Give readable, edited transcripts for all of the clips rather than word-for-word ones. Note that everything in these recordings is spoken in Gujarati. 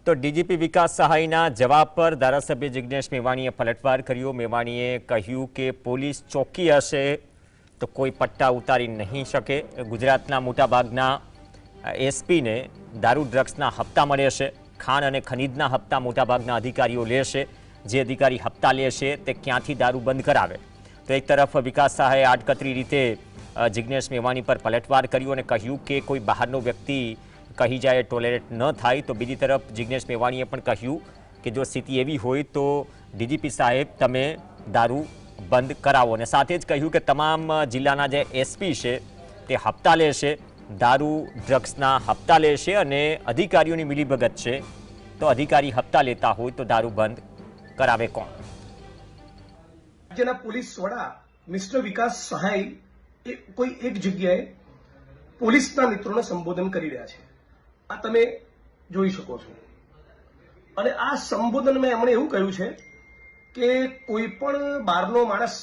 તો ડીજીપી વિકાસ સહાયના જવાબ પર ધારાસભ્ય જિગ્નેશ મેવાણીએ પલટવાર કર્યો। મેવાણીએ કહ્યું કે પોલીસ ચોકી હશે તો કોઈ પટ્ટા ઉતારી નહીં શકે। ગુજરાતના મોટાભાગના એસપીને દારૂ ડ્રગ્સના હપ્તા મળે છે। ખાણ અને ખનીજના હપ્તા મોટાભાગના અધિકારીઓ લેશે। જે અધિકારી હપ્તા લેશે તે ક્યાંથી દારૂ બંધ કરાવે? તો એક તરફ વિકાસ સહાયે આડકતરી રીતે જિગ્નેશ મેવાણી પર પલટવાર કર્યો અને કહ્યું કે કોઈ બહારનો વ્યક્તિ કહી જાય ટોલરેટ ન થાય। તો બીજી તરફ જિગ્નેશ મેવાણીએ પણ કહ્યું કે જો સ્થિતિ એવી હોય તો ડીજીપી સાહેબ તમે દારૂ બંધ કરાવો અને સાથે જ કહ્યું કે તમામ જિલ્લાના જે એસપી છે તે હપ્તા લેશે, દારૂ ડ્રગ્સના હપ્તા લેશે અને અધિકારીઓની મિલીભગત છે તો અધિકારી હપ્તા લેતા હોય તો દારૂ બંધ કરાવે કોણ? રાજ્યના પોલીસ વડા મિસ્ટર વિકાસ સહાય એ કોઈ એક જગ્યાએ પોલીસના મિત્રોને સંબોધન કરી રહ્યા છે, આ તમે જોઈ શકો છો। અને આ સંબોધનમાં એમણે એવું કહ્યું છે કે કોઈ પણ બહારનો માણસ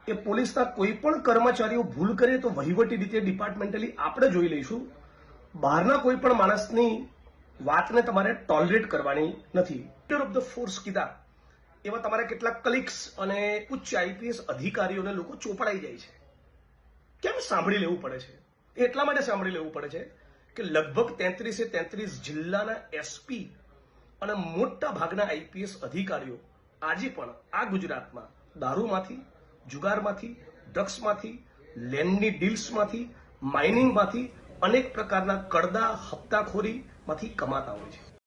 એ પોલીસના કોઈ પણ કર્મચારીઓ ભૂલ કરે તો વહીવટી રીતે ડિપાર્ટમેન્ટલી આપણે જોઈ લઈશું। બહારના કોઈ પણ માણસની વાતને તમારે ટોલરેટ કરવાની નથી। લીડર ઓફ ધ ફોર્સ કીધા એવા તમારા કેટલાક કલીગ્સ અને ઉચ્ચ આઈપીએસ અધિકારીઓને લોકો ચોપડાઈ જાય છે। કેમ સાંભળી લેવું પડે છે? એટલા માટે સાંભળી લેવું પડે છે કે લગભગ 33 જિલ્લાના એસપી અને મોટા ભાગના આઈપીએસ અધિકારીઓ આજે પણ આ ગુજરાતમાં દારૂમાંથી, જુગારમાંથી, ડ્રગ્સમાંથી, લેન્ડની ડીલ્સમાંથી, માઇનિંગમાંથી અનેક પ્રકારના કડદા હપ્તાખોરીમાંથી કમાતા હોય છે।